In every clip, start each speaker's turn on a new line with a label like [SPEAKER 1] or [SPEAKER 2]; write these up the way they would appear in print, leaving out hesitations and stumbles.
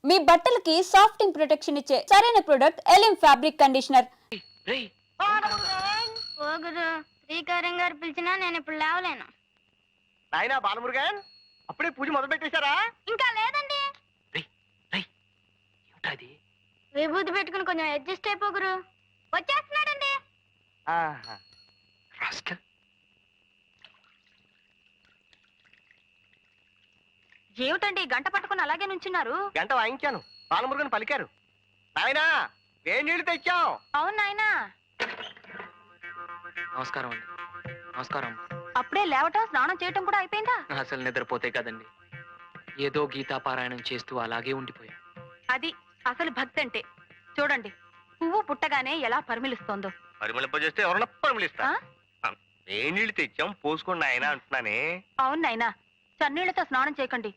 [SPEAKER 1] మీ బట్టలకి సాఫ్టింగ్ ప్రొటెక్షన్ ఇచ్చే సరైన ప్రొడక్ట్ ఎలిమ్ ఫ్యాబ్రిక్ కండిషనర్.
[SPEAKER 2] శ్రీకారం గారు పిలిచినా నేను ఇప్పుడు లేవలేను.
[SPEAKER 3] నాయనా బాలమురుగన్, అప్పుడే పూజ మొదలు పెట్టేశారా?
[SPEAKER 2] ఇంకా లేదండి. విభూతి పెట్టుకుని కొంచెం అడ్జస్ట్ అయిపోగురు. వచ్చేస్తున్నాడండి. ఏమిటండి గంట పట్టుకుని అలాగే నుంచున్నారు?
[SPEAKER 3] గంట వాయించాను, బాలమురుగన్ పలికారు. నాయనా వేడి నీళ్లు తెచ్చాం.
[SPEAKER 2] అవును నాయనా.
[SPEAKER 4] నమస్కారం అండి. నమస్కారం.
[SPEAKER 2] అప్పుడే లేవటం స్నానం చేయటం కూడా అయిపోయిందా?
[SPEAKER 4] అసలు నిద్రపోతే కదండి, ఏదో గీతా పారాయణం చేస్తూ అలాగే ఉండిపోయా.
[SPEAKER 2] అది అసలు భక్తి అంటే. చూడండి, పువ్వు పుట్టగానే ఎలా పరిమళిస్తోందో.
[SPEAKER 3] పరిమళింపజేస్తే ఎవరన్నా పరిమళిస్తా. వేడి నీళ్లు తెచ్చాం, పోసుకోండి ఆయన అంటున్నానే.
[SPEAKER 2] అవును నాయనా, చన్నీళ్లతో స్నానం చేయకండి,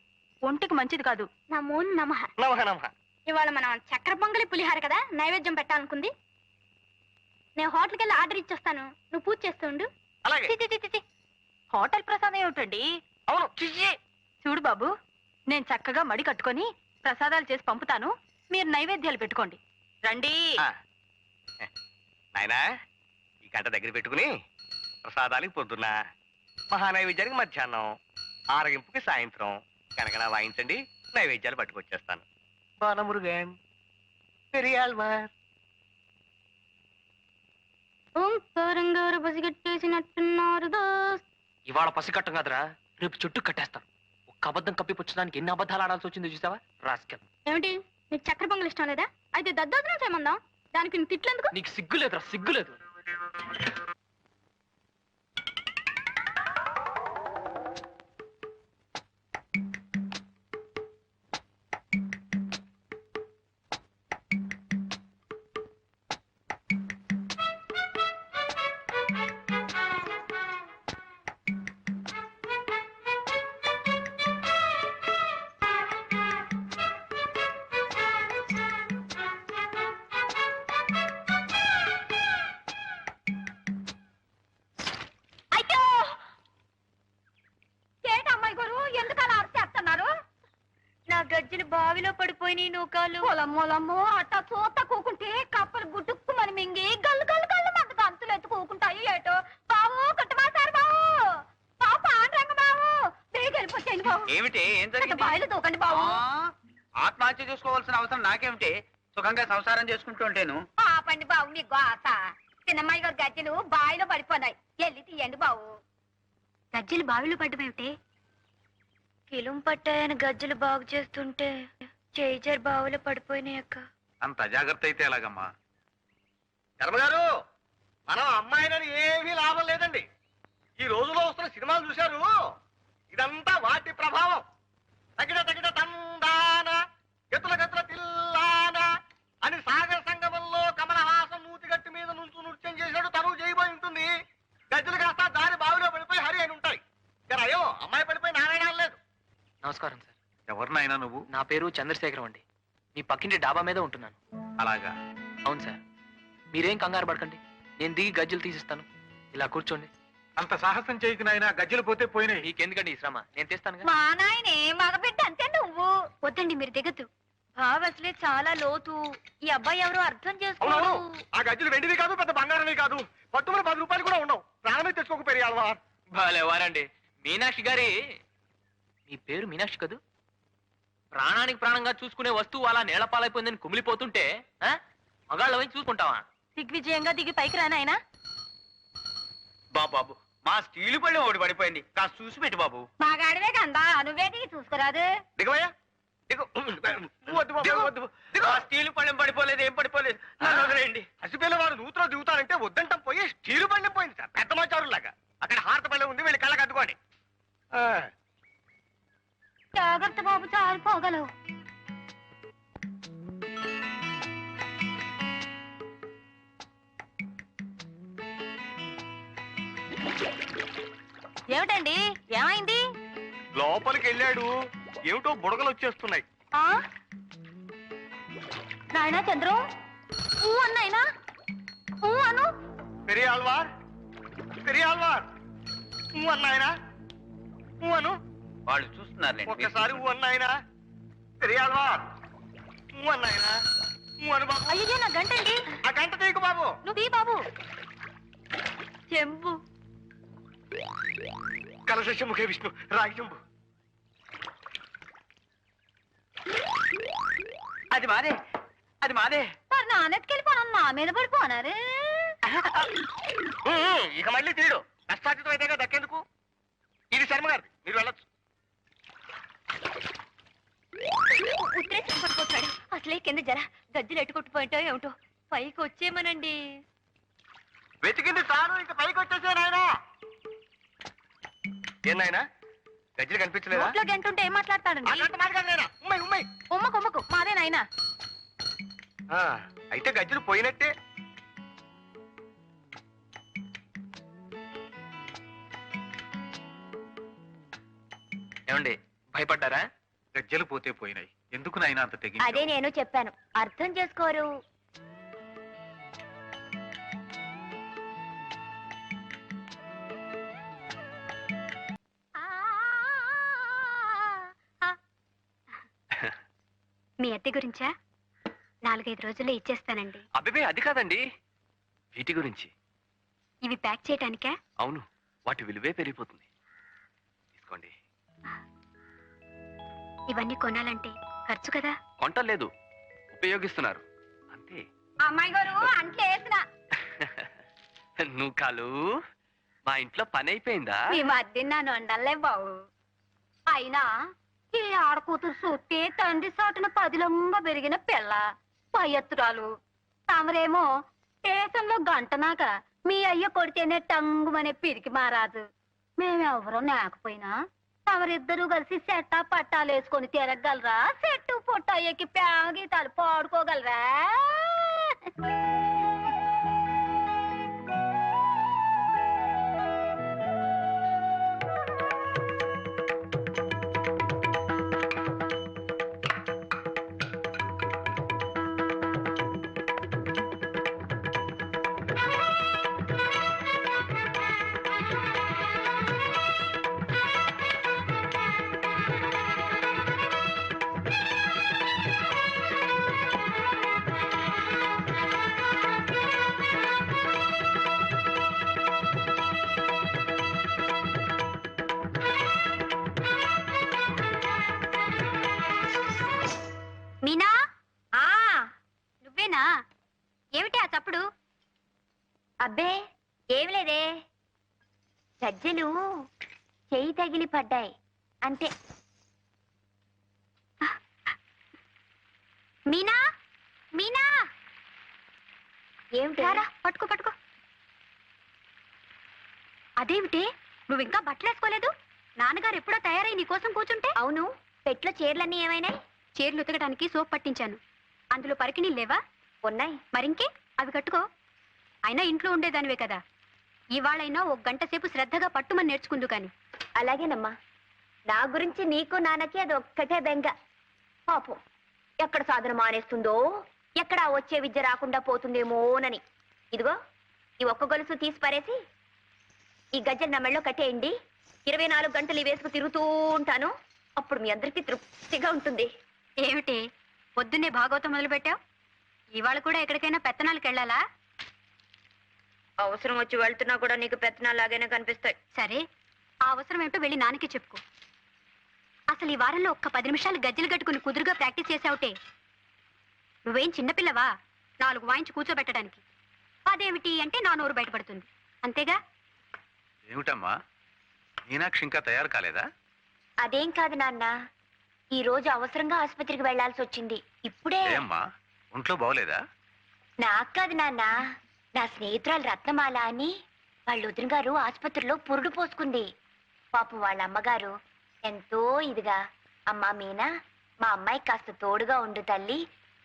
[SPEAKER 2] ఒంటికి మంచిది కాదు. నమో నమః.
[SPEAKER 3] నమః నమః.
[SPEAKER 2] ఇవాళ మనం చక్కెర పొంగలి పులిహార కదా నైవేద్యం పెట్టాలనుకుంది. నేను హోటల్కి వెళ్ళి ఆర్డర్ ఇచ్చేస్తాను, నువ్వు పూజ చేస్తుండు.
[SPEAKER 3] అలాగే.
[SPEAKER 2] హోటల్ ప్రసాదం ఏమిటండి?
[SPEAKER 3] అవును.
[SPEAKER 2] చూడు బాబు, నేను చక్కగా మడి కట్టుకొని ప్రసాదాలు చేసి పంపుతాను, మీరు నైవేద్యాలు పెట్టుకోండి. రండి.
[SPEAKER 3] నాయనా ఈ గంట దగ్గర పెట్టుకుని ప్రసాదానికి పొద్దున్న, మహానైవేద్యానికి మధ్యాహ్నం, ఆరగింపుకి సాయంత్రం కనకన వాయించండి, నైవేద్యాలు పట్టుకొచ్చేస్తాను. బాలమురుగన్, పెరియాళ్వార్.
[SPEAKER 2] ఓంకారంగారు పసిగట్టేసినట్టున్నారు దోస్త్.
[SPEAKER 4] ఇవాళ పసికట్టం కాదురా, రేపు చుట్టూ కట్టేస్తాం. ఒక్క అబద్ధం కప్పిపుచ్చడానికి ఎన్ని అబద్ధాలు ఆడాల్సి వచ్చిందో చూసావా రాస్కెల్.
[SPEAKER 2] ఏమిటి, నీకు చక్కెర పొంగల్ ఇష్టం లేదా? అయితే దద్దోజనం చేయమందాం, దానికి నీ తిట్లేందుకు?
[SPEAKER 4] నీకు సిగ్గులేదురా, సిగ్గులేదు.
[SPEAKER 2] గజ్జలు బావిలో పడిపోయినాయి నూకాలు. పొలమ్మోలమ్మో అట్టా చూత కూకుంటే కప్పలు గుట్టుక్కు మన మింగి గల్లు గల్లు గల్లు మంట గంతులు ఎత్తు కూకుంటాయి. ఏటో బావు కుట్టమాసారు బావు, బావు పాండ్రంగ బావు, బేగి వెళ్ళిపోతాయి బావు.
[SPEAKER 5] ఏమిటి, ఏం జరిగింది?
[SPEAKER 2] బావిలో దూకండి బావు.
[SPEAKER 5] ఆత్మహత్య చేసుకోవాల్సిన అవసరం నాకేమిటి? సుఖంగా సంసారం చేసుకుంటూ ఉంటాను.
[SPEAKER 2] పాపండి బావు మీ గోస. చిన్నమ్మాయి గారు గజ్జలు బావిలో పడిపోయినాయి, వెళ్ళి తీయండి బావు. గజ్జలు బావిలో పడ్డమేమిటి? కిలుం పట్టాయని గజ్జలు బాగు చేస్తుంటే చేజర్ బావులో పడిపోయినాయి అక్క.
[SPEAKER 5] అంత అజాగ్రత్త అయితే ఎలాగమ్మా?
[SPEAKER 3] ధర్మగారు, మనం అమ్మాయినని ఏమీ లాభం లేదండి. ఈ రోజులో వస్తున్న సినిమాలు చూశారు, ఇదంతా వాటి ప్రభావం. తగిన తగిన తందాన గతుల గతుల తిల్లాన అని సాగర సంగమంలో కమలహాసం నూతిగట్టు మీద నుంచు నృత్యం చేశాడు, తను చేయబోయి ఉంటుంది. గజ్జలు కాస్త దారి బావిలో పడిపోయి హరి అని ఉంటాయి. అయ్యో అమ్మాయి పడిపోయి నారాయణ లేదు.
[SPEAKER 4] నమస్కారం సార్.
[SPEAKER 5] ఎవరినైనా నువ్వు?
[SPEAKER 4] నా పేరు చంద్రశేఖరం అండి. మీ పక్కింటి డాబా మీద ఉంటున్నాను.
[SPEAKER 5] అలాగా?
[SPEAKER 4] అవును సార్. మీరేం కంగారు పడకండి, నేను దిగి గజ్జలు తీసిస్తాను. ఇలా కూర్చోండి.
[SPEAKER 5] అంత సాహసం చేయకు నాయనా, గజ్జలు పోతే పోయినాయి.
[SPEAKER 4] మీకెందుకండి ఈ శ్రమ, నేను తెస్తాను.
[SPEAKER 2] మా నాయనే మగబిడ్డ అంతే నువ్వు. వద్దండి మీరు దిగద్దు, బావ అసలే చాలా లోతు. ఈ అబ్బాయి ఎవరో అర్థం చేసుకోడు.
[SPEAKER 3] ఆ గజ్జలు వెండివి కాదు, పెద్ద బంగారమే కాదు, పట్టుమని 10 రూపాయలు కూడా ఉండవు. ప్రాణమే తెచ్చుకోక పెరియాలవా.
[SPEAKER 4] భలేవారండి. మీనాక్షి గారి, మీ పేరు మీనాక్షి కదూ? ప్రాణానికి ప్రాణంగా చూసుకునే వస్తువు అలా నేలపాలైపోయిందని కుమిలిపోతుంటే మగాళ్ళ వైపు చూసుకుంటావా?
[SPEAKER 2] దిగ్విజయంగా దిగి పైకి రానాయనా.
[SPEAKER 5] బాబు, మా స్టీలు పళ్ళెం ఒకటి పడిపోయింది, కాస్త చూసి పెట్టు బాబు.
[SPEAKER 2] మా గాడివే కందా, నువ్వే దిగి చూసుకురాదు.
[SPEAKER 3] దిగవయ్యా, దిగు.
[SPEAKER 5] స్టీలు పళ్ళెం పడిపోలేదు, ఏం పడిపోలేదు, నన్ను వదిలేయండి.
[SPEAKER 3] హసిపిల్ల వారు నూతులో దిగుతారంటే వద్దంటాం పోయి స్టీలు బండి పోయింది సార్, పెద్ద మాచారులాగా. అక్కడ హారత పళ్ళెం ఉంది, వెళ్ళి కళ్ళకి అద్దుకోండి.
[SPEAKER 2] జాగ్రత్త బాబు, చాలు పోగలవు. ఏమిటండి, ఏమైంది?
[SPEAKER 3] లోపలికి వెళ్ళాడు, ఏమిటో బుడగలు వచ్చేస్తున్నాయి.
[SPEAKER 2] నాయనా చంద్రం, అన్నాయినా అను.
[SPEAKER 3] పెరియాల్వార్, పెరియాల్వార్ అన్నాయనా, అను.
[SPEAKER 5] వాళ్ళు చూస్తున్నారు.
[SPEAKER 3] ఒక్కసారి అన్నాయనా. పెరియాల్వార్, అన్నాయన అను బాబు.
[SPEAKER 2] అయ్యో నా గంట అండి.
[SPEAKER 3] ఆ గంట తీయకు బాబు.
[SPEAKER 2] నువ్వు తీ బాబు. చెంబు.
[SPEAKER 3] కలశముఖే విష్ణు రాగి చెంబు.
[SPEAKER 5] అది మాదే, అది మాదే.
[SPEAKER 2] మరి నాన్నెత్తుకెళ్ళిపోను నా మీద పడిపోనారే.
[SPEAKER 3] ఇక మళ్ళీ తీయడు. కష్టార్జితం అయితేగా దక్కేందుకు. ఇది శర్మ గారిది, మీరు వెళ్ళొచ్చు.
[SPEAKER 2] ఉత్తరేసం పడిపోతాడు. అసలే కింద జర గజ్జలు ఎట్టుకొట్టుపోయింటో ఏమిటో. పైకి వచ్చేమనండి.
[SPEAKER 3] వెతికింది చాలు, ఇంక పైకి వచ్చేసే నాయన. ఏం నాయన గజ్జలు కనిపించలేదా?
[SPEAKER 2] నోట్లో గంట ఉంటే ఏం మాట్లాడతాడండి?
[SPEAKER 3] అట్లాంటి మాట కాదు నాయన. ఉమ్మై ఉమ్మై.
[SPEAKER 2] ఉమ్మకు మాదే నాయనా.
[SPEAKER 3] అయితే గజ్జలు పోయినట్టే.
[SPEAKER 4] ఏమండి భయపడ్డారా?
[SPEAKER 6] గజ్జలు పోతే పోయినాయి, ఎందుకు నాయన అంత తెగి?
[SPEAKER 2] అదే నేను చెప్పాను, అర్థం చేసుకోరు. మీ అద్దె గురించా? 4-5 రోజుల్లో ఇచ్చేస్తానండి.
[SPEAKER 4] అబ్బే అది కాదండి, వీటి గురించి.
[SPEAKER 2] ఇవి ప్యాక్ చేయటానికా?
[SPEAKER 4] అవును, వాటి విలువే పెరిగిపోతుంది. తీసుకోండి.
[SPEAKER 2] ఇవన్నీ కొనాలంటే ఖర్చు కదా.
[SPEAKER 4] కొంటలేదు, ఉపయోగిస్తున్నారు అంతే.
[SPEAKER 2] అమ్మాయి గారు అంట్లో వేసిన
[SPEAKER 4] నువ్వు కాలు మా ఇంట్లో పని అయిపోయిందా?
[SPEAKER 2] ఈ మధ్య నన్ను వండలే బావు. అయినా ఈ ఆడకూతురు చూస్తే తండ్రి సాటున పదిలంగా పెరిగిన పిల్ల పయ్యత్తురాలు. తమరేమో స్టేషన్లో గంటనాక మీ అయ్య కొడితేనే టంగుమనే పిరికి మారాజు. మేమెవరో లేకపోయినా తమరిద్దరూ కలిసి సెట్టా పట్టాలు వేసుకొని తిరగలరా? చెట్టు పొట్ట ఎక్కి గీతాలు పాడుకోగలరా? మీనా, నువ్వేనా? ఏమిటి ఆ చప్పుడు? అబ్బే ఏమి లేదే, సజ్జలు చెయ్యి తగిలి పడ్డాయి అంతే. మీనా, మీనా, ఏమిటి? పట్టుకో. అదేమిటి నువ్వు ఇంకా బట్టలు వేసుకోలేదు? నాన్నగారు ఎప్పుడో తయారై నీకోసం కూర్చుంటే. అవును, పెట్లో చీరలన్నీ ఏమైనాయి? చీరలు ఉతకడానికి సోప్ పట్టించాను. అందులో పరికిణీలు లేవా? ఉన్నాయి. మరింకే అవి కట్టుకో. అయినా ఇంట్లో ఉండేదానివే కదా, ఇవాళైనా 1 గంట సేపు శ్రద్ధగా పట్టుమని నేర్చుకుందు కాని. అలాగేనమ్మా. నా గురించి నీకు నాన్నకి అది ఒక్కటే బెంగ. పాపం ఎక్కడ సాధన మానేస్తుందో, ఎక్కడ వచ్చే విద్య రాకుండా పోతుందేమోనని. ఇదిగో ఈ ఒక్క గొలుసు తీసి పారేసి ఈ గజ్జలు నా మెళ్ళో కట్టేయండి. 24 గంటలు ఈ వేసుకు తిరుగుతూ ఉంటాను. అప్పుడు మీ అందరికీ తృప్తిగా ఉంటుంది. ఏమిటి పొద్దున్నే భాగవతం మొదలు పెట్టావు? ఇవాళ కూడా ఎక్కడికైనా పెత్తనాలకు వెళ్ళాలా? అవసరం వచ్చి వెళ్తున్నా కూడా నీకు పెత్తనాలాగానే కనిపిస్తాయి. సరే, ఆ అవసరం ఏంటో వెళ్ళి నాన్నకి చెప్పుకో. అసలు ఈ వారంలో ఒక్క 10 నిమిషాలు గజ్జలు కట్టుకుని కుదురుగా ప్రాక్టీస్ చేసావుటే నువ్వేం చిన్నపిల్లవా 4 వాయించి కూర్చోబెట్టడానికి? అదేమిటి అంటే నా నోరు బయటపడుతుంది అంతేగా.
[SPEAKER 6] ఏమిటమ్మా, మీనాక్షి ఇంకా తయారు కాలేదా?
[SPEAKER 2] అదేం కాదు నాన్న, ఈ రోజు అవసరంగా ఆసుపత్రికి వెళ్లాల్సి వచ్చింది. ఇప్పుడే.
[SPEAKER 6] ఏమ్మా, ఒంట్లో బాగోలేదా?
[SPEAKER 2] నాకు కాదు నాన్న, నా స్నేహితురాలు రత్నమాల అని వాళ్ళ వదిన గారు ఆసుపత్రిలో పురుడు పోసుకుంది. పాపం వాళ్ళ అమ్మగారు ఎంతో ఇదిగా, అమ్మా మీనా, మా అమ్మాయికి కాస్త తోడుగా ఉండు తల్లి,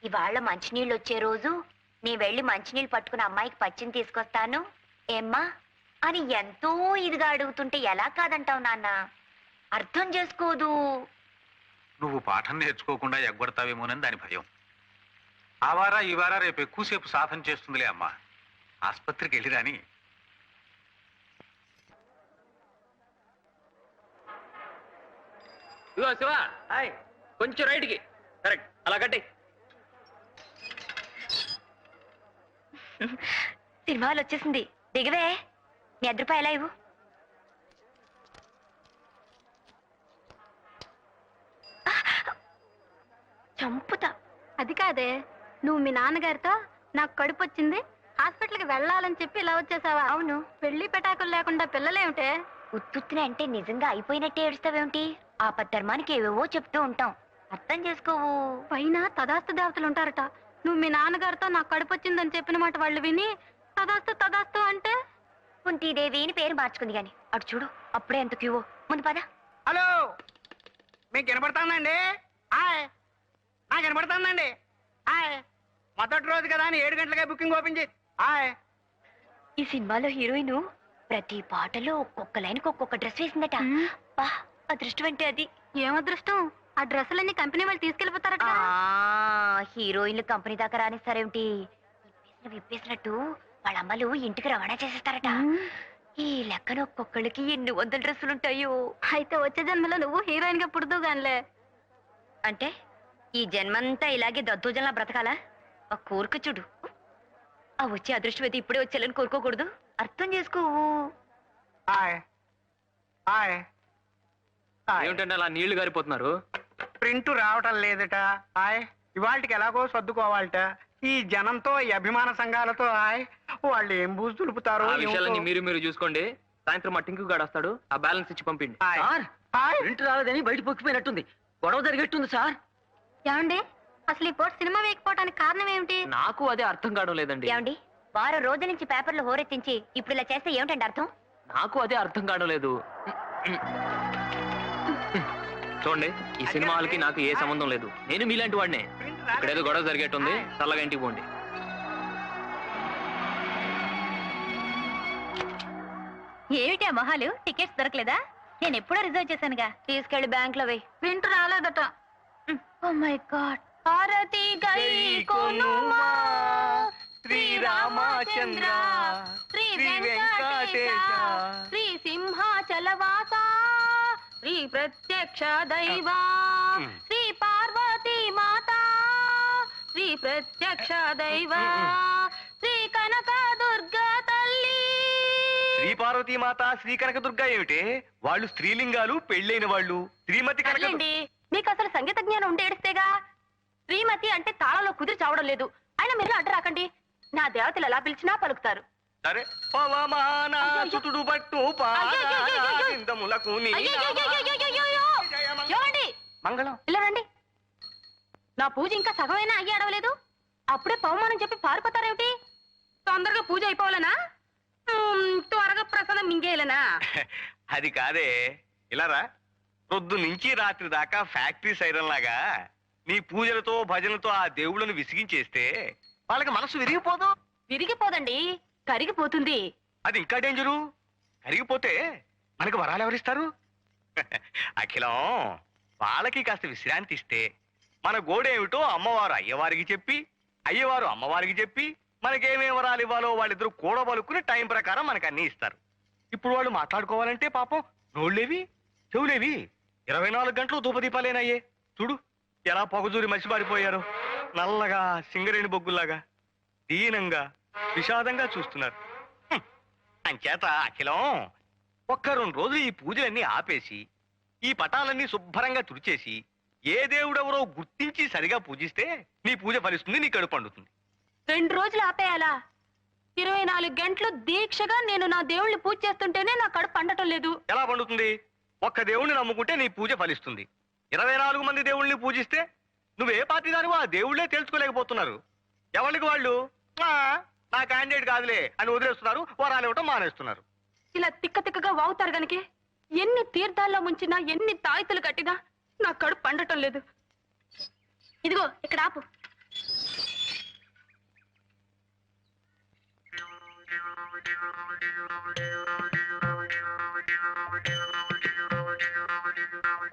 [SPEAKER 2] ఇవాళ మంచినీళ్ళు వచ్చే రోజు నీ వెళ్ళి మంచినీళ్ళు పట్టుకుని అమ్మాయికి పచ్చిని తీసుకొస్తాను ఏమ్మా అని ఎంతో ఇదిగా అడుగుతుంటే ఎలా కాదంటావు నాన్న? అర్థం చేసుకోదు.
[SPEAKER 6] నువ్వు పాఠం నేర్చుకోకుండా ఎగ్గొడతావేమోనని దాని భయం. ఆ వారా ఈ వారా రేపు ఎక్కువసేపు సాధన చేస్తుందిలే అమ్మా. ఆసుపత్రికి వెళ్ళిరాని.
[SPEAKER 4] శివ కొంచెం రైట్కి. కరెక్ట్, అలా కట్టే.
[SPEAKER 2] సినిమాలు వచ్చేసింది, దిగవే. నీ రూపాయలు ఎలా ఇవ్వు. చంపుతా. అది కాదే, నువ్వు మీ నాన్నగారితో నాకు కడుపు వచ్చింది, హాస్పిటల్కి వెళ్ళాలని చెప్పి ఇలా వచ్చేసావా? అవును. పెళ్లి పెటాకులు లేకుండా పిల్లలేమిటే? ఉత్తుత్తిన అంటే నిజంగా అయిపోయినట్టే ఏడుస్తావేమిటి? ఆపద్ధర్మానికి ఏవేవో చెప్తూ ఉంటాం, అర్థం చేసుకోవు. పైన తదాస్తు దేవతలు ఉంటారట. నువ్వు మీ నాన్నగారితో నాకు కడుపు వచ్చిందని చెప్పిన మాట వాళ్ళు విని తదాస్తు తదాస్తు అంటే కుంతీదేవి అని పేరు మార్చుకుంది. గాని అటు చూడు, అప్పుడే ఎంత క్యూవో. ముందు పద.
[SPEAKER 5] హలో, మీకు వినపడుతుందండి? హాయ్, నాకు వినపడుతుందండి. హాయ్, మొదటి రోజు కదా అని 7 గంటలకే బుకింగ్ ఓపెన్ చేసి. హాయ్,
[SPEAKER 2] ఈ సినిమాలో హీరోయిన్ ప్రతి పాటలో ఒక్కొక్క లైన్కి ఒక్కొక్క డ్రెస్ వేసిందట. బా, అదృష్టం అంటే అది. ఏం అదృష్టం? ఆ డ్రెస్సులన్నీ కంపెనీ వాళ్ళు తీసుకెళ్లిపోతారట. హీరోయిన్లు కంపెనీ దాకా రానిస్తారేమిటి? విప్పేసినట్టు వాళ్ళ అమ్మలు ఇంటికి రవాణా చేసేస్తారట. ఈ లెక్కన ఒక్కొక్కళ్ళకి ఎన్ని 100 డ్రెస్సులుంటాయో. అయితే వచ్చే జన్మలో నువ్వు హీరోయిన్ గా పుడుతూ గానిలే. అంటే ఈ జన్మంతా ఇలాగే దద్దోజనలా బ్రతకాలా? ఆ కోరిక చూడు. ఆ వచ్చే అదృష్టం అయితే ఇప్పుడే వచ్చేయాలని కోరుకోకూడదు. అర్థం చేసుకోవు.
[SPEAKER 5] Hi, hi, hi.
[SPEAKER 4] ఏమిటంటే అలా నీళ్లు గారిపోతున్నారు?
[SPEAKER 5] ప్రింట్ రావటం లేదట. హాయ్, ఇవాళకి ఎలాగో సర్దుకోవాలట. ఈ జనంతో, ఈ అభిమాన సంఘాలతో హాయ్, వాళ్ళు ఏం బూజు దులుపుతారో
[SPEAKER 4] ఆ
[SPEAKER 5] ఏమిటో.
[SPEAKER 4] విషయాలన్నీ మీరు చూసుకోండి. సాయంత్రం మా టింకు గాడు వస్తాడు, ఆ బ్యాలెన్స్ ఇచ్చి పంపిండి.
[SPEAKER 5] Hi, hi.
[SPEAKER 7] ప్రింట్ రాలేదని బయట పొక్కిపోయినట్టుంది. గొడవ జరిగేట్టుంది సార్.
[SPEAKER 2] ఏమండి, అసలు ఈ పూట సినిమా వేయకపోవడానికి కారణం ఏమిటి?
[SPEAKER 4] నాకు అదే అర్థం కావడం లేదండి.
[SPEAKER 2] ఏమండి, వారం రోజుల నుంచి పేపర్లు హోరెత్తించి ఇప్పుడు ఇలా చేస్తే ఏమిటండి అర్థం?
[SPEAKER 4] నాకు అదే అర్థం కావడం లేదు. చూడండి, ఈ సినిమా హాల్కి నాకు ఏ సంబంధం లేదు. నేను మీలాంటి వాడినే.
[SPEAKER 5] ప్రింట్
[SPEAKER 4] ఇక్కడేదో గొడవ జరిగేట్టుంది, చల్లగా ఇంటికి పోండి.
[SPEAKER 2] ఏమిటి ఆ మొహాలు? టికెట్స్ దొరకలేదా? నేను ఎప్పుడో రిజర్వ్ చేశానుగా. తీసుకెళ్లి బ్యాంక్ లో వేయి. ప్రింట్ రాలేదట. Oh my god. భారతి గై కొనుమా శ్రీ రామచంద్ర శ్రీ వెంకటేశ శ్రీ సింహాచలవాస శ్రీ ప్రత్యక్ష దైవా శ్రీ పార్వతీ మాత శ్రీ ప్రత్యక్ష దైవా శ్రీ కనక దుర్గా తల్లి.
[SPEAKER 3] శ్రీ పార్వతీ మాత, శ్రీ కనకదుర్గ ఏమిటే? వాళ్ళు స్త్రీలింగాలు, పెళ్ళైన వాళ్ళు. శ్రీమతి కనక.
[SPEAKER 2] సర్లేండి, మీకు అసలు సంగీత జ్ఞానం ఉంటే ఏడిస్తేగా. శ్రీమతి అంటే తాళంలో కుదిరి చావడం లేదు. అయినా మీరు అడ్డు రాకండి. నా దేవతలు ఎలా పిలిచినా పలుకుతారు.
[SPEAKER 3] సరే. పవమానాసుతుడు పట్టు
[SPEAKER 2] అయ్యయ్యయ్యయ్యయ్యో.
[SPEAKER 3] పాదములకు నీ
[SPEAKER 2] అయ్యయ్యయ్యయ్యయ్యయ్యో. ఏమండి?
[SPEAKER 3] మంగళం.
[SPEAKER 2] ఇలా రండి. నా పూజ ఇంకా సగమైనా అయ్యి అడవలేదు, అప్పుడే పవమానం చెప్పి పారిపోతారేమిటి? తొందరగా పూజ అయిపోవాలనా? త్వరగా ప్రసాదం మింగేయాలనా?
[SPEAKER 3] అది కాదే, ఇలారా. పొద్దు నుంచి రాత్రి దాకా ఫ్యాక్టరీ సైరన్ లాగా నీ పూజలతో భజనతో ఆ దేవుళ్ళను విసిగించేస్తే వాళ్ళకి మనసు విరిగిపోదు.
[SPEAKER 2] విరిగిపోదండి, కరిగిపోతుంది.
[SPEAKER 3] అది ఇంకా డేంజరు. కరిగిపోతే మనకు వరాలు ఎవరిస్తారు? అఖిలం, వాళ్ళకి కాస్త విశ్రాంతి ఇస్తే మన గోడేమిటో అమ్మవారు అయ్యవారికి చెప్పి, అయ్యవారు అమ్మవారికి చెప్పి, మనకేమేం వరాలు ఇవ్వాలో వాళ్ళిద్దరూ కూడబలుకుని టైం ప్రకారం మనకు అన్ని ఇస్తారు. ఇప్పుడు వాళ్ళు మాట్లాడుకోవాలంటే పాపం నోళ్ళేవి చెవులేవి 24 గంటలు ధూపదీపాలేనయ్యే. చూడు ఎలా పొగజూరి మసిబారిపోయారు. నల్లగా సింగరేణి బొగ్గుల్లాగా దీనంగా విషాదంగా చూస్తున్నారు. అంచేత అఖిలం, ఒక్క 2 రోజులు ఈ పూజలన్నీ ఆపేసి, ఈ పటాలన్నీ శుభ్రంగా తుడిచేసి, ఏ దేవుడెవరో గుర్తించి సరిగా పూజిస్తే నీ పూజ ఫలిస్తుంది, నీ కడుపు పండుతుంది.
[SPEAKER 2] 2 రోజులు ఆపేయాలా? 24 గంటలు దీక్షగా నేను నా దేవుళ్ళని పూజ చేస్తుంటేనే నా కడుపు పండటం లేదు.
[SPEAKER 3] ఎలా పండుతుంది? ఒక్క దేవుణ్ణి నమ్ముకుంటే నీ పూజ ఫలిస్తుంది. 24 మంది దేవుళ్ళని పూజిస్తే నువ్వే పార్టీ దానివో ఆ దేవుళ్ళే తెలుసుకోలేకపోతున్నారు. ఎవరికి వాళ్ళు నా క్యాండిడేట్ కాదులే అని వదిలేస్తున్నారు, వరాలు ఇవ్వటం మానేస్తున్నారు.
[SPEAKER 2] ఇలా తిక్క తిక్కగా వాగుతారు గనక ఎన్ని తీర్థాల్లో ముంచినా, ఎన్ని తాయితులు కట్టినా నా కడుపు పండటం లేదు. ఇదిగో ఇక్కడ ఆపు.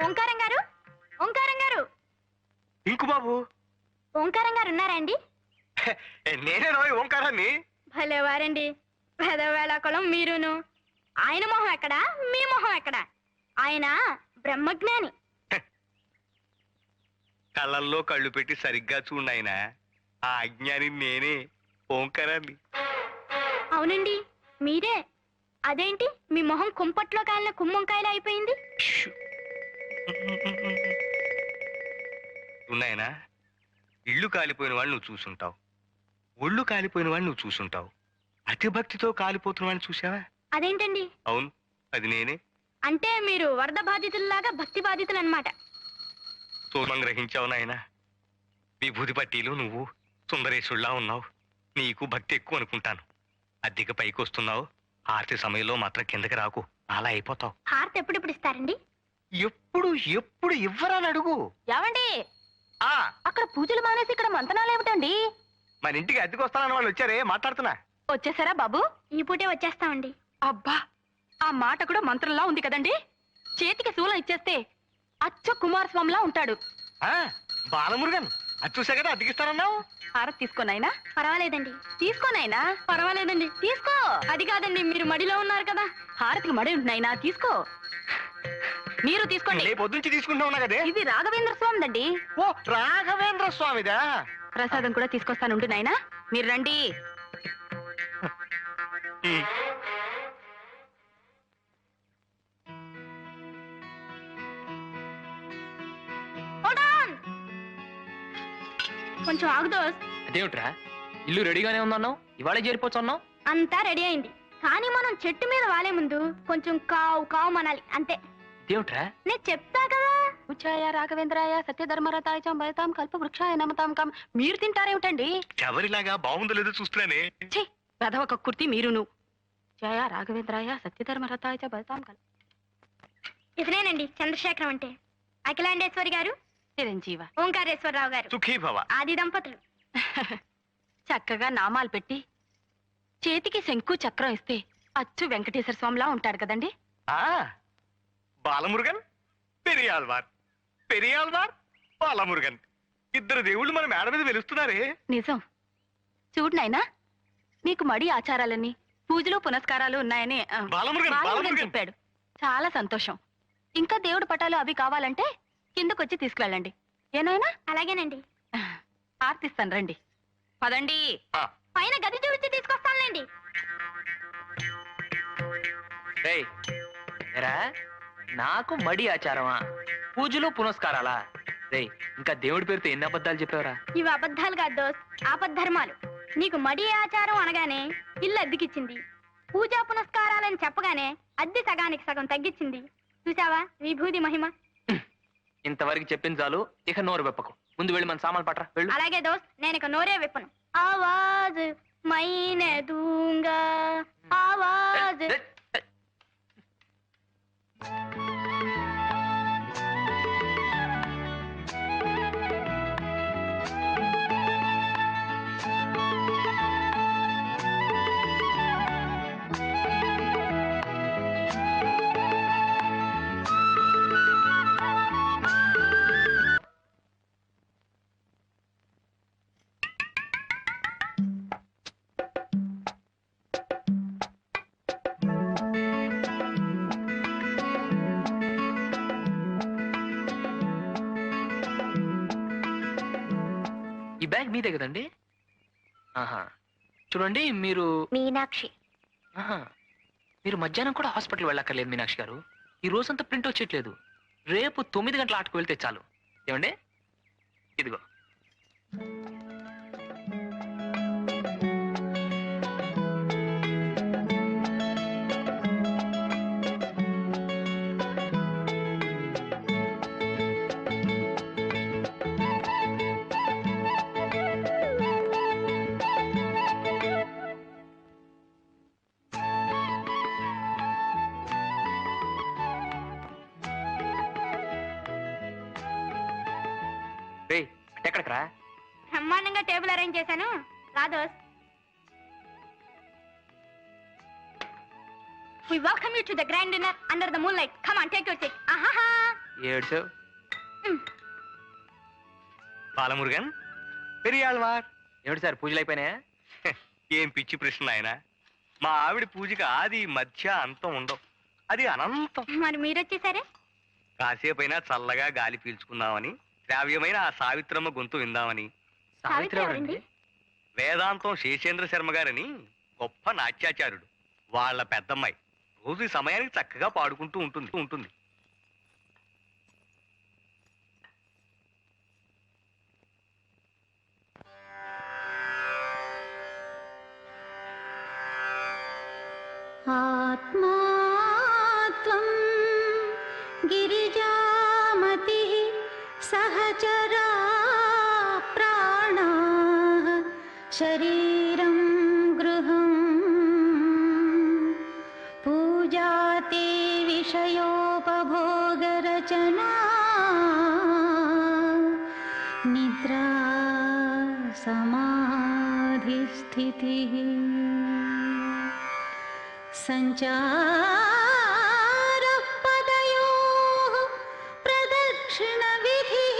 [SPEAKER 2] ఓంకారం గారు, ఓంకారం గారు,
[SPEAKER 3] ఇంకు బాబు,
[SPEAKER 2] ఓంకారం గారు ఉన్నారా అండి?
[SPEAKER 3] నేనే రోయ్ ఓంకారాన్ని.
[SPEAKER 2] భలేవారండి, పెదవేళకులం మీరును. ఆయన మొహం ఎక్కడా, మీ మొహం ఎక్కడా? ఆయన బ్రహ్మజ్ఞాని.
[SPEAKER 3] కళ్ళల్లో కళ్ళు పెట్టి సరిగ్గా చూడాయన. ఆ అజ్ఞాని నేనే. ఓంకారాన్ని.
[SPEAKER 2] అవునండి మీరే. అదేంటి మీ మొహం కుంపట్లో కాలిన కుమ్మంకాయలా అయిపోయింది?
[SPEAKER 3] ఉన్నాయనా, ఇల్లు కాలిపోయిన వాళ్ళు నువ్వు చూసుంటావు, ఒళ్ళు కాలిపోయిన వాళ్ళు నువ్వు చూసుంటావు, అతి భక్తితో కాలిపోతున్న వాడిని చూసావా?
[SPEAKER 2] అదేంటండి?
[SPEAKER 3] అవును, అది నేనే.
[SPEAKER 2] అంటే మీరు వరద బాధితుల్లాగా భక్తి బాధితులు అన్నమాట.
[SPEAKER 3] సోమం గ్రహించావు నాయనా. విభూతి పట్టీలు నువ్వు సుందరేశుల్లా ఉన్నావు. నీకు భక్తి ఎక్కువ అనుకుంటాను. అద్దెకి పైకి వస్తున్నావు, ఆర్తి సమయంలో మాత్రం కిందకి రాకు, అలా అయిపోతావు.
[SPEAKER 2] హారతి ఎప్పుడెప్పుడు ఇస్తారండి?
[SPEAKER 3] ఎప్పుడు ఎప్పుడు ఇవ్వరని అడుగు.
[SPEAKER 1] ఏమండి
[SPEAKER 3] ఆ
[SPEAKER 1] అక్కడ పూజలు మానేసి ఇక్కడ మంతనాలు ఏమిటండి?
[SPEAKER 3] మన ఇంటికి అద్దెకి వస్తానన్న వాళ్ళు వచ్చారే, మాట్లాడుతున్నా.
[SPEAKER 1] వచ్చేసారా బాబు?
[SPEAKER 2] ఈ పూటే వచ్చేస్తామండి.
[SPEAKER 1] అబ్బా, ఆ మాట కూడా మంత్రంలా ఉంది కదండి. చేతికి శూలం ఇచ్చేస్తే అచ్చ కుమారస్వామిలా ఉంటాడు.
[SPEAKER 3] ఆ బాలమురుగన్, అది చూసా కదా అద్దెకిస్తానన్నావు.
[SPEAKER 1] హారతి తీసుకోనైనా?
[SPEAKER 2] పర్వాలేదండి.
[SPEAKER 1] తీసుకోనైనా?
[SPEAKER 2] పర్వాలేదండి.
[SPEAKER 1] తీసుకో.
[SPEAKER 2] అది కాదండి, మీరు మడిలో ఉన్నారు కదా.
[SPEAKER 1] హారతికి మడి ఉంటున్నాయినా, తీసుకో. మీరు తీసుకోండి.
[SPEAKER 3] రేపు పొద్దుంచి తీసుకుంటా కదే.
[SPEAKER 1] ఇది రాఘవేంద్ర స్వామిదండి.
[SPEAKER 3] ఓ రాఘవేంద్ర స్వామిదా?
[SPEAKER 1] ప్రసాదం కూడా తీసుకొస్తానుండు నాయనా, మీరు రండి.
[SPEAKER 2] Hold on. కొంచెం ఆగు దోస్త్.
[SPEAKER 4] అదేమిట్రా, ఇల్లు రెడీగానే ఉందన్నావు, ఇవాళే చేరిపోవచ్చు అన్నావు.
[SPEAKER 2] అంతా రెడీ అయింది, కానీ మనం చెట్టు మీద వాలే ముందు కొంచెం కావు కావు మనాలి అంతే.
[SPEAKER 4] ఇదేమిట్రా?
[SPEAKER 2] నేను చెప్తా కదా.
[SPEAKER 1] ఉచ్చాయ రాఘవేంద్రాయ సత్యధర్మరతాయ చ భయతాం కల్ప వృక్షాయ నమతాం కం. మీరు తింటారేమిటండి?
[SPEAKER 3] ఎవరిలాగా బాగుందో లేదో చూస్తున్నానే.
[SPEAKER 1] ఛీ, పెదవ కక్కుర్తి మీరును. జయ రాఘవేంద్రాయ సత్యధర్మరతాయ చ భయతాం కల్ప.
[SPEAKER 2] ఇతనేనండి చంద్రశేఖరం అంటే. అఖిలాండేశ్వరి గారు,
[SPEAKER 1] చిరంజీవ.
[SPEAKER 2] ఓంకారేశ్వరరావు గారు,
[SPEAKER 3] సుఖీ భవ.
[SPEAKER 2] ఆది దంపతులు.
[SPEAKER 1] చక్కగా నామాలు పెట్టి చేతికి శంకు చక్రం ఇస్తే అచ్చు వెంకటేశ్వర స్వామిలా ఉంటాడు కదండి.
[SPEAKER 3] ఆ బాలమురుగన్, పెరియాళ్వార్, పెరియాళ్వార్, బాలమురుగన్, ఇద్దరు దేవుళ్ళు మన మేడ మీద వెలుస్తున్నారే.
[SPEAKER 1] నిజం. చూడు నాయనా, మీకు మడి ఆచారాలని పూజలు పునస్కారాలు ఉన్నాయని
[SPEAKER 3] బాలమురుగన్,
[SPEAKER 1] బాలమురుగన్
[SPEAKER 3] బాలమురుగన్.
[SPEAKER 1] చెప్పాడు. చాలా సంతోషం. ఇంకా దేవుడు పటాలు అవి కావాలంటే కిందకొచ్చి తీసుకువెళ్ళండి. ఏనాయనా?
[SPEAKER 2] అలాగేనండి.
[SPEAKER 1] ఆర్తిస్తాను, రండి. పదండి.
[SPEAKER 3] ఆ,
[SPEAKER 2] పైన గది చూపించి తీసుకొస్తానులేండి.
[SPEAKER 4] రేయ్, ఏరా, నాకు మడి ఆచారమా, పూజలు పునస్కారాలా? రేయ్, ఇంకా దేవుడి పేరుతో ఎన్ని అబద్ధాలు చెప్పావురా?
[SPEAKER 2] ఇవి అబద్ధాలు కాదు దోస్త్, ఆపద్ధర్మాలు. నీకు మడి ఆచారం అనగానే ఇల్లు అద్దెకిచ్చింది, పూజా పునస్కారాలని చెప్పగానే అద్దె సగానికి సగం తగ్గించింది. చూసావా విభూది మహిమ?
[SPEAKER 4] ఇంతవరకు చెప్పింది చాలు, ఇక నోరు వెప్పకు. ముందు వెళ్ళి మన సామాన్లు పట్రా, వెళ్ళు.
[SPEAKER 2] అలాగే దోస్త్, నేను ఇక నోరే విప్పను. ఆవాజ్ మైనే దూంగా, ఆవాజ్.
[SPEAKER 4] ఏయ్, ఏయ్. ఈ బ్యాగ్ మీదే కదండి? ఆహా, చూడండి, మీరు
[SPEAKER 2] మీనాక్షి.
[SPEAKER 4] ఆహా, మీరు మధ్యాహ్నం కూడా హాస్పిటల్ వెళ్ళక్కర్లేదు మీనాక్షి గారు. ఈ రోజంతా ప్రింట్ వచ్చేట్లేదు. రేపు 9 గంటల ఆటకు వెళ్తే చాలు. ఏమండి? ఇదిగో. రేయ్, ఎక్కడికరా?
[SPEAKER 2] బ్రహ్మాండంగా టేబుల్ అరేంజ్ చేశాను, రా దోస్త్. We welcome you to the grand dinner under the moonlight. Come on, take your seat. Ahaha.
[SPEAKER 4] ఏడ్చావు.
[SPEAKER 3] Balamurugan, Periyalvar.
[SPEAKER 4] ఏమిటి సార్, పూజలు అయిపోయినాయా?
[SPEAKER 3] ఏం పిచ్చి ప్రశ్న ఆయన. మా ఆవిడ పూజకి ఆది మధ్య అంతం ఉండవు, అది అనంతం.
[SPEAKER 2] మరి మీరొచ్చేసారే.
[SPEAKER 3] కాసేపైనా చల్లగా గాలి పీల్చుకుందామని, శ్రావ్యమైన ఆ సావిత్రమ్మ గొంతు విందామని.
[SPEAKER 4] సావిత్రి ఎవరండి?
[SPEAKER 3] వేదాంతం శేషేంద్ర శర్మ గారని గొప్ప నాట్యాచార్యుడు. వాళ్ళ పెద్దమ్మాయి రోజు ఈ సమయానికి చక్కగా పాడుకుంటూ ఉంటుంది.
[SPEAKER 2] ఆత్మా త్వం గిరిజామతిః సహచరా ప్రాణాః శరీరం గృహం పూజాతే విషయోపభోగరచనా నిద్రా సమాధిస్థితిః సంచారః పదయోః ప్రదక్షిణవిధిః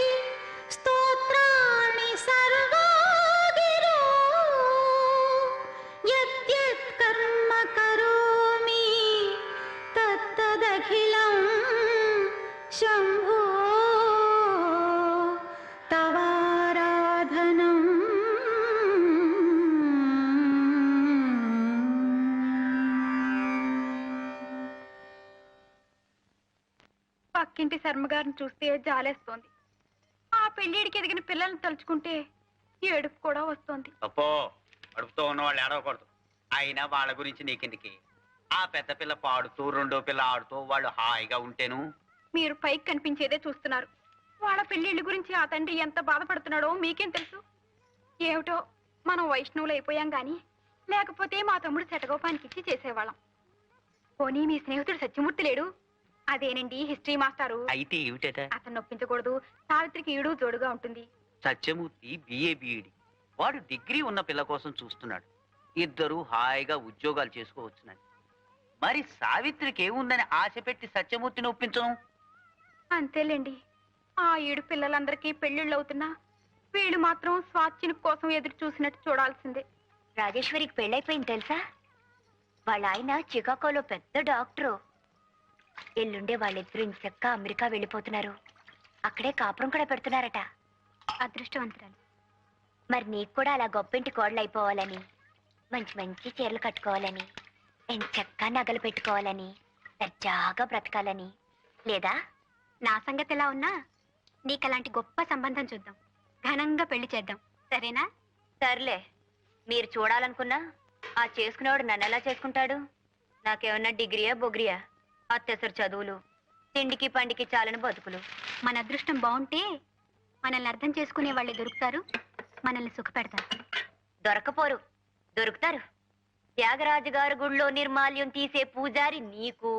[SPEAKER 2] స్తోత్రాణి సర్వా గిరో యద్యత్ కర్మ కరోమి తత్తదఖిలం శంభో తవారాధనం. పక్కింటి శర్మగారిని చూస్తే జాలేస్తోంది. ఆ పెళ్ళిడికి ఎదిగిన పిల్లల్ని తలుచుకుంటే ఏడుపు కూడా వస్తోంది.
[SPEAKER 5] అప్పో అడుపుతో ఉన్న వాళ్ళు ఏడవకూడదు. అయినా వాళ్ళ గురించి నీకెందుకి? ఆ పెద్ద పిల్ల పాడుతూ రెండో పిల్ల ఆడుతూ వాళ్ళు హాయిగా ఉంటేను.
[SPEAKER 2] మీరు పైకి కనిపించేదే చూస్తున్నారు. వాళ్ళ పెళ్ళిళ్ళ గురించి ఆ తండ్రి ఎంత బాధపడుతున్నాడో మీకేం తెలుసు? ఏమిటో మనం వైష్ణవులు అయిపోయాం గాని లేకపోతే మా తమ్ముడు శటగోపానికి ఇచ్చి చేసేవాళ్ళం. పోనీ మీ స్నేహితుడు సత్యమూర్తి లేడు? అదేనండి హిస్టరీ మాస్టారు.
[SPEAKER 5] అయితే ఏమిటట?
[SPEAKER 2] అతను నొప్పించకూడదు. సావిత్రికి ఈడు జోడుగా ఉంటుంది.
[SPEAKER 5] Satyamurthy BA BEd. వాడు డిగ్రీ ఉన్న పిల్ల కోసం చూస్తున్నాడు. ఇద్దరు హాయిగా ఉద్యోగాలు చేసుకోవచ్చునని. మరి సావిత్రికి ఏముందని ఆశ పెట్టి సత్యమూర్తిని ఒప్పించను?
[SPEAKER 2] అంతేలేండి. ఆ ఏడు పిల్లలందరికీ పెళ్లిళ్ళు అవుతున్నా వీళ్ళు మాత్రం స్వాచ్ఛిని కోసం ఎదురు చూసినట్టు చూడాల్సిందే.
[SPEAKER 8] రాజేశ్వరికి పెళ్ళైపోయింది తెలుసా? వాళ్ళ ఆయన చికాగోలో పెద్ద డాక్టరు. ఎల్లుండే వాళ్ళిద్దరూ ఇంచక్క అమెరికా వెళ్ళిపోతున్నారు. అక్కడే కాపురం కూడా పెడుతున్నారట.
[SPEAKER 2] అదృష్టవంతురాలు.
[SPEAKER 8] మరి నీకు కూడా అలా గొప్పింటి కోడలు అయిపోవాలని, మంచి మంచి చీరలు కట్టుకోవాలని, ఎంచక్క నగలు పెట్టుకోవాలని, దర్జాగా బ్రతకాలని లేదా?
[SPEAKER 2] నా సంగతి ఎలా ఉన్నా నీకలాంటి గొప్ప సంబంధం చూద్దాం. ఘనంగా పెళ్లి చేద్దాం. సరేనా?
[SPEAKER 8] సర్లే, మీరు చూడాలనుకున్నా ఆ చేసుకునేవాడు నన్ను ఎలా చేసుకుంటాడు? నాకేమన్నా డిగ్రీయా బొగ్రియా? అత్యవసర చదువులు, తిండికి పండికి చాలని బతుకులు.
[SPEAKER 2] మన అదృష్టం బాగుంటే మనల్ని అర్థం చేసుకునే వాళ్ళే దొరుకుతారు, మనల్ని సుఖపెడతారు.
[SPEAKER 8] దొరకపోరు, దొరుకుతారు. త్యాగరాజు గారు గుళ్ళో నిర్మాల్యం తీసే పూజారి నీకు,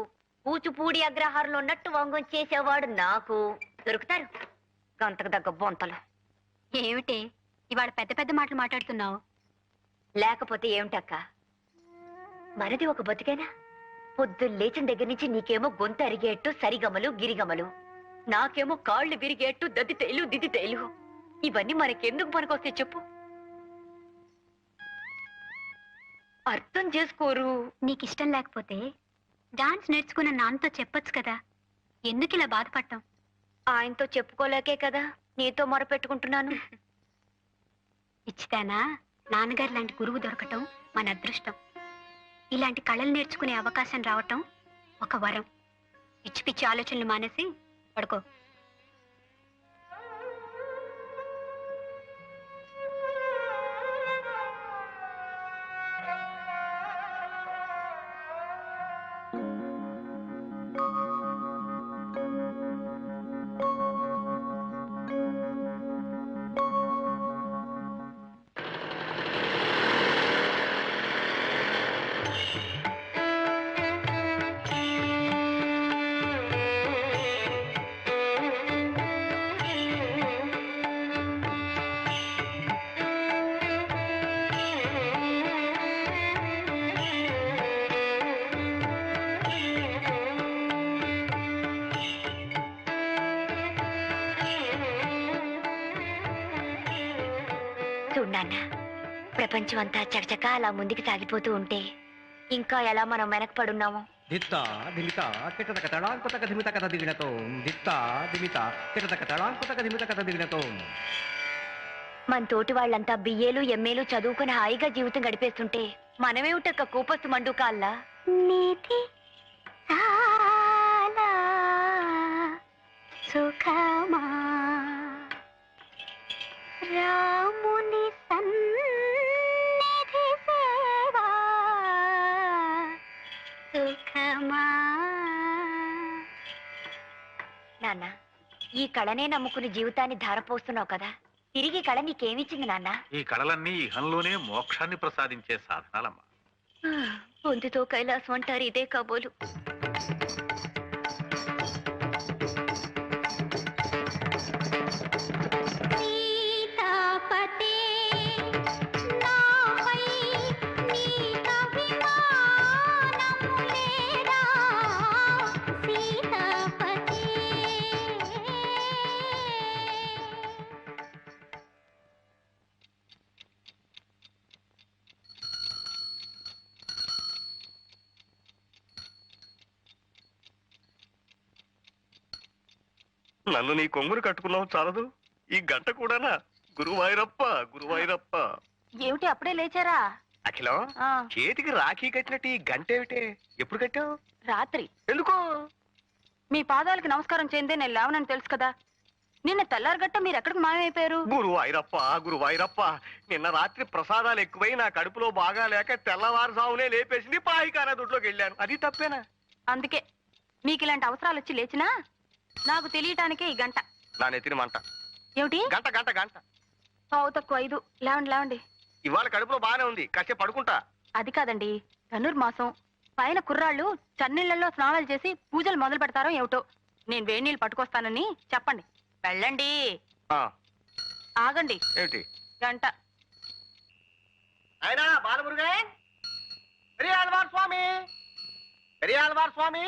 [SPEAKER 8] కూచిపూడి అగ్రహారంలో ఉన్నట్టు వంగం చేసేవాడు నాకు. దొరుకుతారు గంతకు దగ్గ బొంతలు.
[SPEAKER 2] ఏమిటే ఇవాళ పెద్ద పెద్ద మాటలు మాట్లాడుతున్నావు?
[SPEAKER 8] లేకపోతే ఏమిటక్క, మనది ఒక బతికేనా? పొద్దున్న లేచిన దగ్గర నుంచి నీకేమో గొంతు అరిగేట్టు సరిగమలు గిరిగమలు, నాకేమో కాళ్ళు విరిగేట్టు దద్దితేలు దిద్దితేలు. ఇవన్నీ మనకెందుకు పనికొస్తే చెప్పు? అర్థం చేసుకోరు.
[SPEAKER 2] నీకిష్టం లేకపోతే డాన్స్ నేర్చుకున్న నాన్నతో చెప్పొచ్చు కదా. ఎందుకు ఇలా బాధపడటం?
[SPEAKER 8] ఆయనతో చెప్పుకోలేకే కదా నీతో మొరపెట్టుకుంటున్నాను.
[SPEAKER 2] ఇచ్చితేనా నాన్నగారు లాంటి గురువు దొరకటం మన అదృష్టం. ఇలాంటి కళలు నేర్చుకునే అవకాశం రావటం ఒక వరం. పిచ్చి పిచ్చి ఆలోచనలు మానేసి పడుకో.
[SPEAKER 8] చూడన్న, ప్రపంచం అంతా చకచక అలా ముందుకు సాగిపోతూ ఉంటే ఇంకా ఎలా మనం వెనకపడున్నాము?
[SPEAKER 9] దిత్త దిమిత కిటతక తడాంకుతక ధిమిత కథ దిగినతో దిత్త దిమిత కిటతక తడాంకుతక ధిమిత కథ దిగినతో
[SPEAKER 8] మన తోటి వాళ్ళంతా బిఏలు ఎంఏలు చదువుకుని హాయిగా జీవితం గడిపేస్తుంటే మనమేమిటక్క కూపస్తు మండుకాల్లా నీతి చాలా సుఖమా రాముని సన్నిధి సేవా సుఖమా. నాన్న, ఈ కళనే నమ్ముకుని జీవితాన్ని ధారపోస్తున్నావు కదా, తిరిగి కళ నీకేమిచ్చింది నాన్న?
[SPEAKER 6] ఈ కళలన్నీ ఇహంలోనే మోక్షాన్ని ప్రసాదించే సాధనాలమ్మా.
[SPEAKER 8] పొందుతో కైలాసం అంటారు, ఇదే కాబోలు.
[SPEAKER 3] నన్ను నీ కొంగురు కట్టుకున్నావు చాలదు, ఈ గంట కూడానా? గురువాయూరప్ప గురువాయూరప్ప.
[SPEAKER 1] ఏమిటి అప్పుడే లేచారా?
[SPEAKER 3] అఖిలం,
[SPEAKER 1] ఆ,
[SPEAKER 3] చేతికి రాఖీ కట్టినట్టు ఈ గంట ఏమిటే? ఎప్పుడు కట్టావు?
[SPEAKER 1] రాత్రి.
[SPEAKER 3] ఎందుకు?
[SPEAKER 1] మీ పాదాలకు నమస్కారం చేయందే నేను లేవనని తెలుసు కదా. నిన్న తెల్లారగట్ట మీరు ఎక్కడికి మాయమైపోయారు?
[SPEAKER 3] గురువాయూరప్ప గురువాయూరప్ప, నిన్న రాత్రి ప్రసాదాలు ఎక్కువై నా కడుపులో బాగా లేక తెల్లవారుజామునే లేపేసింది, పాయికానా దొడ్లోకి వెళ్ళాను. అది తప్పేనా?
[SPEAKER 1] అందుకే మీకు ఇలాంటి అవసరాలు వచ్చి లేచినా నాకు తెలియటానికే ఈ గంట.
[SPEAKER 3] నా నెత్తిన మంట.
[SPEAKER 1] ఏమిటి?
[SPEAKER 3] గంట గంట గంట.
[SPEAKER 1] పావు తక్కువ 5. లేవండి లేవండి.
[SPEAKER 3] ఇవాళ కడుపులో బాగానే ఉంది, కాసేపు పడుకుంటా.
[SPEAKER 1] అది కాదండి, ధనుర్మాసం పైన కుర్రాళ్ళు చన్నీళ్లలో స్నానాలు చేసి పూజలు మొదలు పెడతారో ఏమిటో. నేను వేడి నీళ్ళు పట్టుకొస్తానని చెప్పండి. వెళ్ళండి.
[SPEAKER 3] ఆ,
[SPEAKER 1] ఆగండి.
[SPEAKER 3] ఏమిటి?
[SPEAKER 1] గంట.
[SPEAKER 3] అయినా బాలమురుగన్, పెరియాళ్వార్ స్వామి, పెరియాళ్వార్ స్వామి.